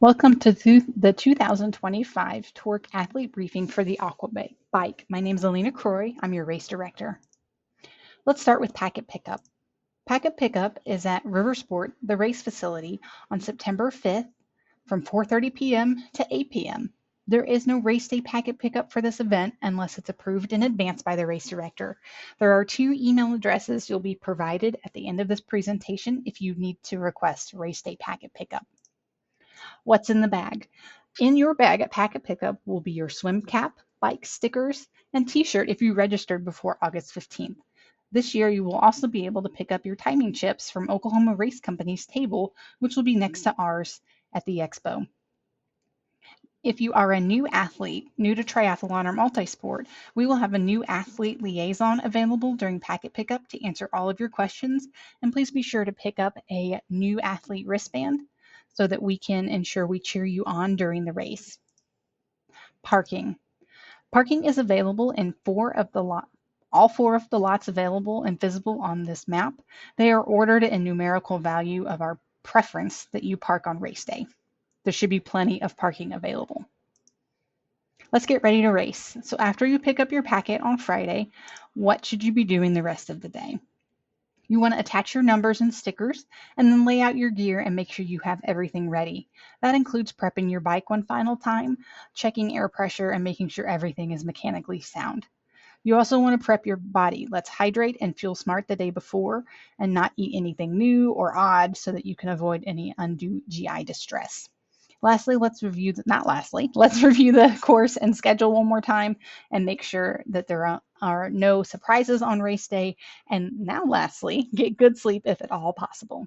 Welcome to the 2025 TORC Athlete Briefing for the Aquabike Bike. My name is Alina Croy. I'm your race director. Let's start with packet pickup. Packet pickup is at Riversport, the race facility, on September 5th from 4:30 p.m. to 8 p.m. There is no race day packet pickup for this event unless it's approved in advance by the race director. There are two email addresses you'll be provided at the end of this presentation if you need to request race day packet pickup. What's in the bag? In your bag at packet pickup will be your swim cap, bike stickers, and t-shirt if you registered before August 15th. This year, you will also be able to pick up your timing chips from Oklahoma Race Company's table, which will be next to ours at the expo. If you are a new athlete, new to triathlon or multisport, we will have a new athlete liaison available during packet pickup to answer all of your questions. And please be sure to pick up a new athlete wristband so that we can ensure we cheer you on during the race. Parking. Parking is available in all four of the lots available and visible on this map. They are ordered in numerical value of our preference that you park on race day. There should be plenty of parking available. Let's get ready to race. So after you pick up your packet on Friday, what should you be doing the rest of the day? You want to attach your numbers and stickers and then lay out your gear and make sure you have everything ready. That includes prepping your bike one final time, checking air pressure, and making sure everything is mechanically sound. You also want to prep your body. Let's hydrate and fuel smart the day before and not eat anything new or odd so that you can avoid any undue GI distress. Lastly, let's review the course and schedule one more time and make sure that there are no surprises on race day. And now lastly, get good sleep if at all possible.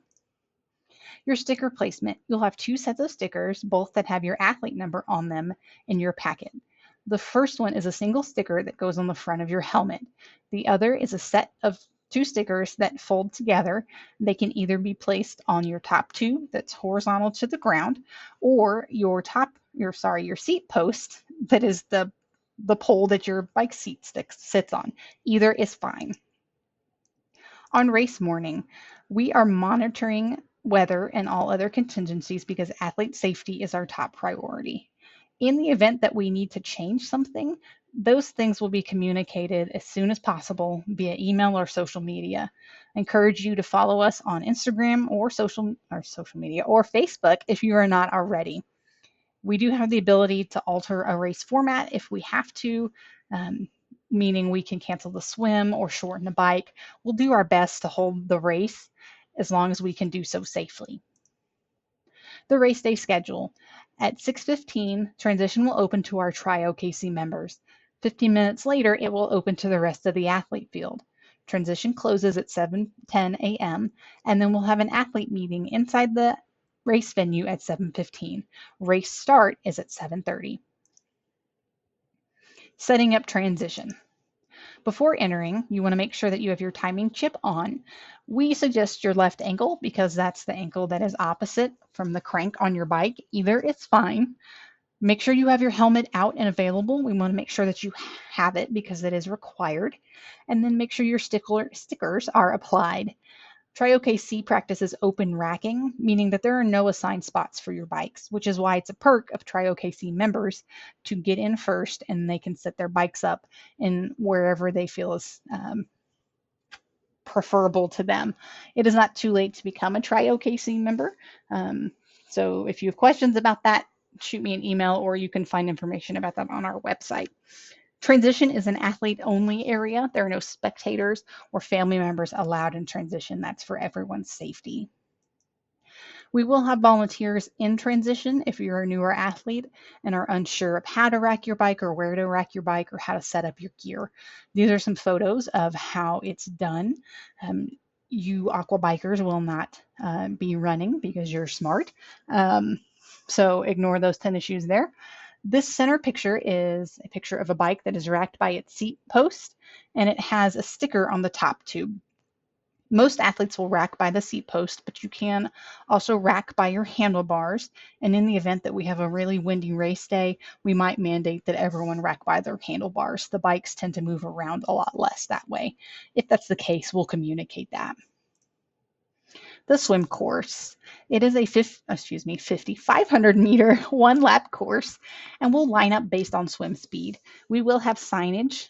Your sticker placement. You'll have two sets of stickers, both that have your athlete number on them in your packet. The first one is a single sticker that goes on the front of your helmet. The other is a set of two stickers that fold together. They can either be placed on your top tube that's horizontal to the ground or your seat post that is the pole that your bike seat sits on. Either is fine. On race morning, we are monitoring weather and all other contingencies because athlete safety is our top priority. In the event that we need to change something, those things will be communicated as soon as possible via email or social media. I encourage you to follow us on Instagram or social media or Facebook if you are not already. We do have the ability to alter a race format if we have to, meaning we can cancel the swim or shorten the bike. We'll do our best to hold the race as long as we can do so safely. The race day schedule. At 6:15, transition will open to our TRI-OKC members. 15 minutes later, it will open to the rest of the athlete field. Transition closes at 7:10 a.m., and then we'll have an athlete meeting inside the race venue at 7:15. Race start is at 7:30. Setting up transition. Before entering, you want to make sure that you have your timing chip on. We suggest your left ankle because that's the ankle that is opposite from the crank on your bike. Either is fine. Make sure you have your helmet out and available. We want to make sure that you have it because it is required. And then make sure your stickers are applied. TRI-OKC practices open racking, meaning that there are no assigned spots for your bikes, which is why it's a perk of TRI-OKC members to get in first and they can set their bikes up in wherever they feel is preferable to them. It is not too late to become a TRI-OKC member. So if you have questions about that, shoot me an email or you can find information about that on our website. Transition is an athlete-only area. There are no spectators or family members allowed in transition. That's for everyone's safety. We will have volunteers in transition if you're a newer athlete and are unsure of how to rack your bike or where to rack your bike or how to set up your gear. These are some photos of how it's done. You aquabikers will not be running because you're smart. So ignore those tennis shoes there. This center picture is a picture of a bike that is racked by its seat post, and it has a sticker on the top tube. Most athletes will rack by the seat post, but you can also rack by your handlebars. And in the event that we have a really windy race day, we might mandate that everyone rack by their handlebars. The bikes tend to move around a lot less that way. If that's the case, we'll communicate that. The swim course. It is a 5,500 meter one lap course, and we'll line up based on swim speed. We will have signage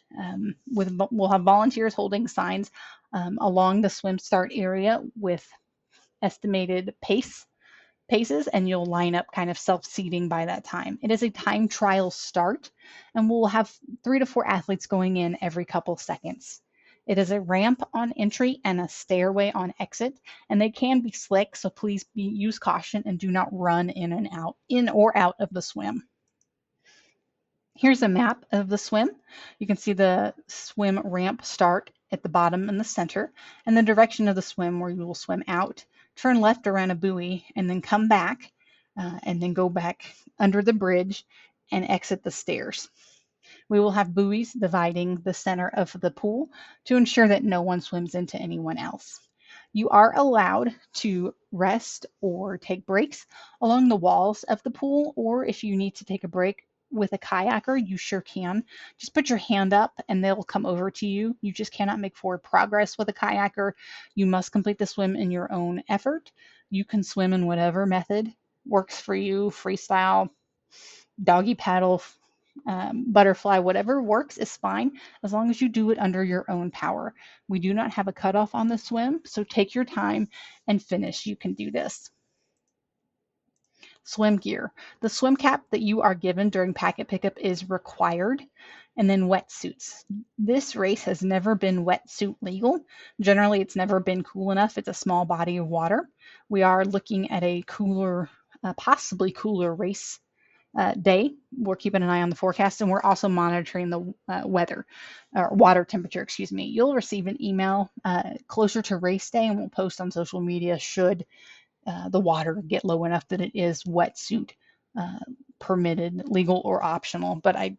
we'll have volunteers holding signs along the swim start area with estimated paces, and you'll line up kind of self-seating by that time. It is a time trial start, and we'll have 3 to 4 athletes going in every couple seconds. It is a ramp on entry and a stairway on exit, and they can be slick, so please use caution and do not run in or out of the swim. Here's a map of the swim. You can see the swim ramp start at the bottom in the center, and the direction of the swim where you will swim out, turn left around a buoy, and then come back, and then go back under the bridge and exit the stairs. We will have buoys dividing the center of the pool to ensure that no one swims into anyone else. You are allowed to rest or take breaks along the walls of the pool, or if you need to take a break with a kayaker, you sure can. Just put your hand up and they'll come over to you. You just cannot make forward progress with a kayaker. You must complete the swim in your own effort. You can swim in whatever method works for you, freestyle, doggy paddle, butterfly, whatever works is fine as long as you do it under your own power. We do not have a cutoff on the swim, so take your time and finish. You can do this. Swim gear. The swim cap that you are given during packet pickup is required, and then wetsuits. This race has never been wetsuit legal. Generally, it's never been cool enough. It's a small body of water. We are looking at a cooler, possibly cooler race day. We're keeping an eye on the forecast, and we're also monitoring the weather or water temperature, excuse me. You'll receive an email closer to race day, and we'll post on social media should the water get low enough that it is wetsuit permitted, legal or optional. But I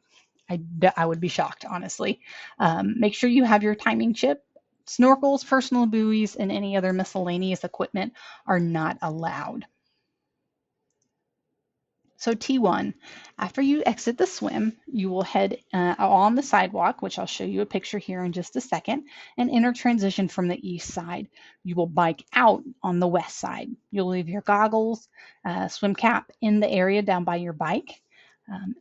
would be shocked, honestly. Make sure you have your timing chip. Snorkels, personal buoys, and any other miscellaneous equipment are not allowed. So T1, after you exit the swim, you will head on the sidewalk, which I'll show you a picture here in just a second, and enter transition from the east side. You will bike out on the west side. You'll leave your goggles, swim cap in the area down by your bike.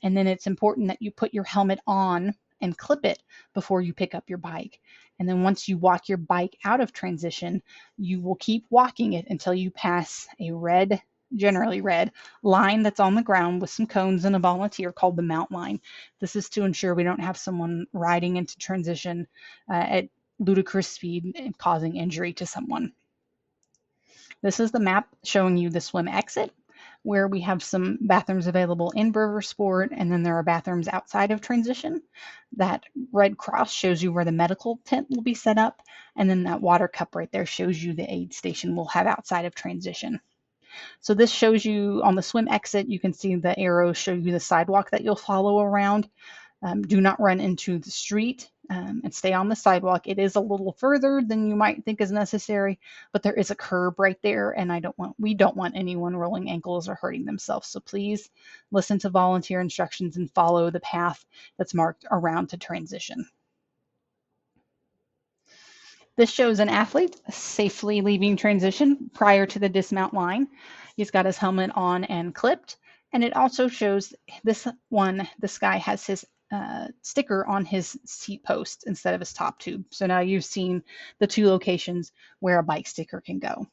And then it's important that you put your helmet on and clip it before you pick up your bike. And then once you walk your bike out of transition, you will keep walking it until you pass a generally red line that's on the ground with some cones and a volunteer called the mount line. This is to ensure we don't have someone riding into transition at ludicrous speed and causing injury to someone. This is the map showing you the swim exit, where we have some bathrooms available in River Sport, and then there are bathrooms outside of transition. That red cross shows you where the medical tent will be set up, and then that water cup right there shows you the aid station we'll have outside of transition. So this shows you on the swim exit, you can see the arrows show you the sidewalk that you'll follow around. Do not run into the street and stay on the sidewalk. It is a little further than you might think is necessary, but there is a curb right there, and we don't want anyone rolling ankles or hurting themselves. So please listen to volunteer instructions and follow the path that's marked around to transition. This shows an athlete safely leaving transition prior to the dismount line. He's got his helmet on and clipped. And it also shows this guy has his sticker on his seat post instead of his top tube. So now you've seen the 2 locations where a bike sticker can go.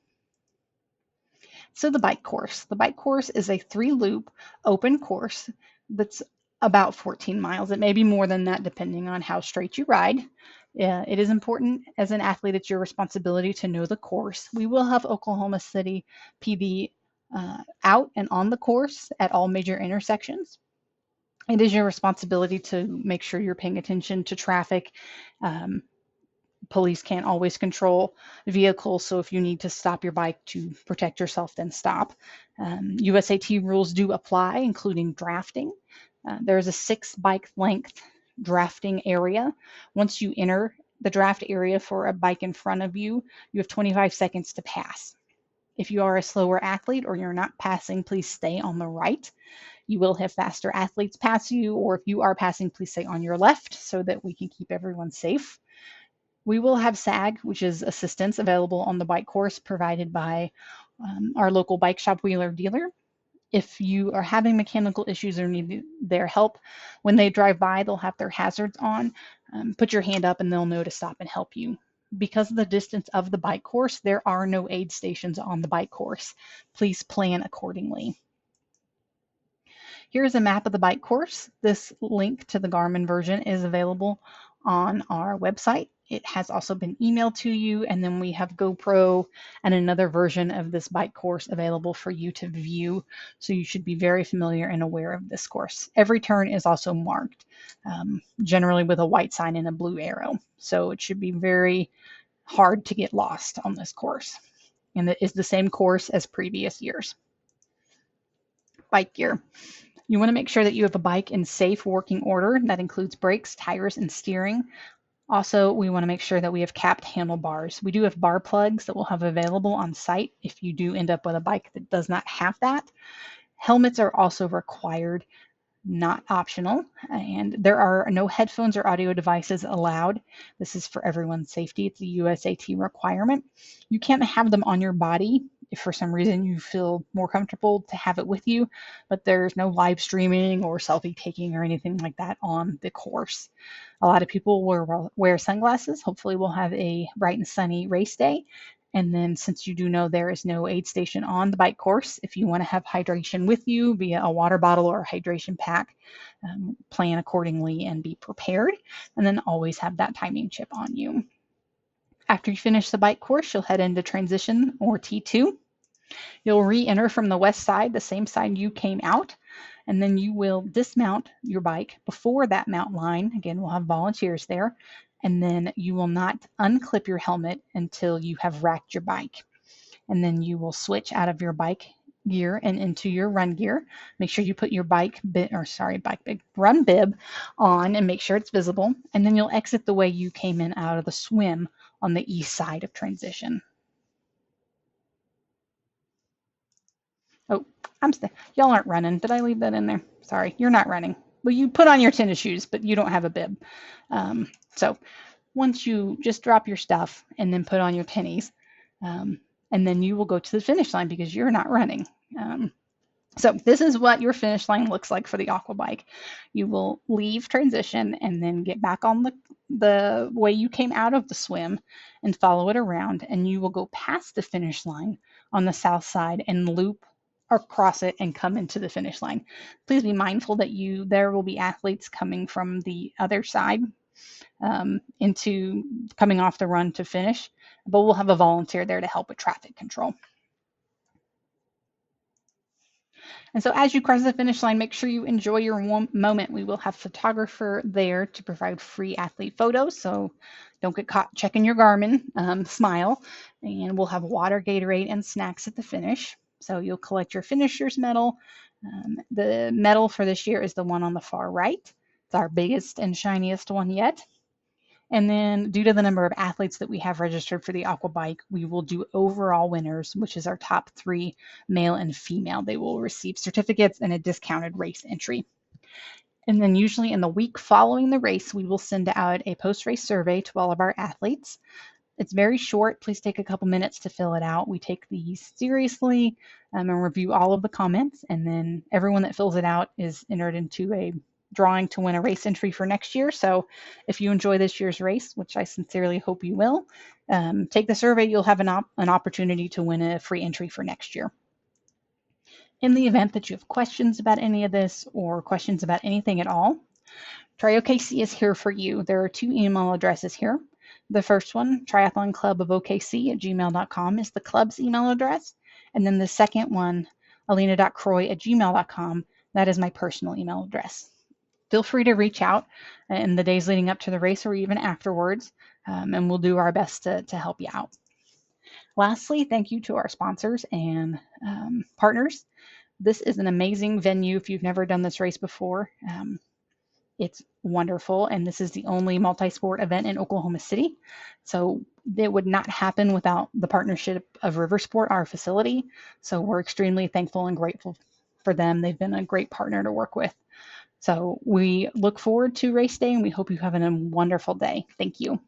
So the bike course. The bike course is a 3-loop open course that's about 14 miles. It may be more than that depending on how straight you ride. It is important as an athlete, it's your responsibility to know the course. We will have Oklahoma City PD out and on the course at all major intersections. It is your responsibility to make sure you're paying attention to traffic. Police can't always control vehicles, so if you need to stop your bike to protect yourself, then stop. USAT rules do apply, including drafting. There's a 6 bike length drafting area. Once you enter the draft area for a bike in front of you, you have 25 seconds to pass. If you are a slower athlete or you're not passing, please stay on the right. You will have faster athletes pass you, or if you are passing, please stay on your left so that we can keep everyone safe. We will have SAG, which is assistance available on the bike course provided by our local bike shop wheeler dealer. If you are having mechanical issues or need their help, when they drive by, they'll have their hazards on. Put your hand up and they'll know to stop and help you. Because of the distance of the bike course, there are no aid stations on the bike course. Please plan accordingly. Here's a map of the bike course. This link to the Garmin version is available on our website. It has also been emailed to you, and then we have GoPro and another version of this bike course available for you to view. So you should be very familiar and aware of this course. Every turn is also marked, generally with a white sign and a blue arrow. So it should be very hard to get lost on this course. And it is the same course as previous years. Bike gear. You want to make sure that you have a bike in safe working order. That includes brakes, tires, and steering. Also, we want to make sure that we have capped handlebars. We do have bar plugs that we'll have available on site if you do end up with a bike that does not have that. Helmets are also required, not optional, and there are no headphones or audio devices allowed. This is for everyone's safety. It's a USAT requirement. You can't have them on your body if for some reason you feel more comfortable to have it with you, but there's no live streaming or selfie taking or anything like that on the course. A lot of people will wear sunglasses. Hopefully we'll have a bright and sunny race day. And then since you do know there is no aid station on the bike course, if you want to have hydration with you via a water bottle or a hydration pack, plan accordingly and be prepared. And then always have that timing chip on you. After you finish the bike course, you'll head into transition or T2. You'll re-enter from the west side, the same side you came out, and then you will dismount your bike before that mount line. Again, we'll have volunteers there. And then you will not unclip your helmet until you have racked your bike. And then you will switch out of your bike gear and into your run gear. Make sure you put your run bib on and make sure it's visible. And then you'll exit the way you came in out of the swim on the east side of transition. Oh, y'all aren't running. Did I leave that in there? Sorry, you're not running. Well, you put on your tennis shoes, but you don't have a bib. So once you just drop your stuff and then put on your tennies, and then you will go to the finish line because you're not running. So this is what your finish line looks like for the Aquabike. You will leave transition and then get back on the way you came out of the swim and follow it around, and you will go past the finish line on the south side and loop or cross it and come into the finish line. Please be mindful that there will be athletes coming from the other side into coming off the run to finish, but we'll have a volunteer there to help with traffic control. And so as you cross the finish line, make sure you enjoy your moment. We will have a photographer there to provide free athlete photos, so don't get caught checking your Garmin, smile. And we'll have water, Gatorade, and snacks at the finish. So you'll collect your finisher's medal. The medal for this year is the one on the far right. It's our biggest and shiniest one yet. And then due to the number of athletes that we have registered for the Aquabike, we will do overall winners, which is our top 3, male and female. They will receive certificates and a discounted race entry. And then usually in the week following the race, we will send out a post-race survey to all of our athletes. It's very short. Please take a couple minutes to fill it out. We take these seriously and review all of the comments. And then everyone that fills it out is entered into a drawing to win a race entry for next year. So if you enjoy this year's race, which I sincerely hope you will, take the survey. You'll have an opportunity to win a free entry for next year. In the event that you have questions about any of this or questions about anything at all, TRI-OKC is here for you. There are 2 email addresses here. The first one, triathlonclubofokc@gmail.com, is the club's email address. And then the second one, alina.croy@gmail.com, that is my personal email address. Feel free to reach out in the days leading up to the race or even afterwards, and we'll do our best to help you out. Lastly, thank you to our sponsors and partners. This is an amazing venue if you've never done this race before. It's wonderful, and this is the only multi-sport event in Oklahoma City. So it would not happen without the partnership of Riversport, our facility. So we're extremely thankful and grateful for them. They've been a great partner to work with. So we look forward to race day, and we hope you have a wonderful day. Thank you.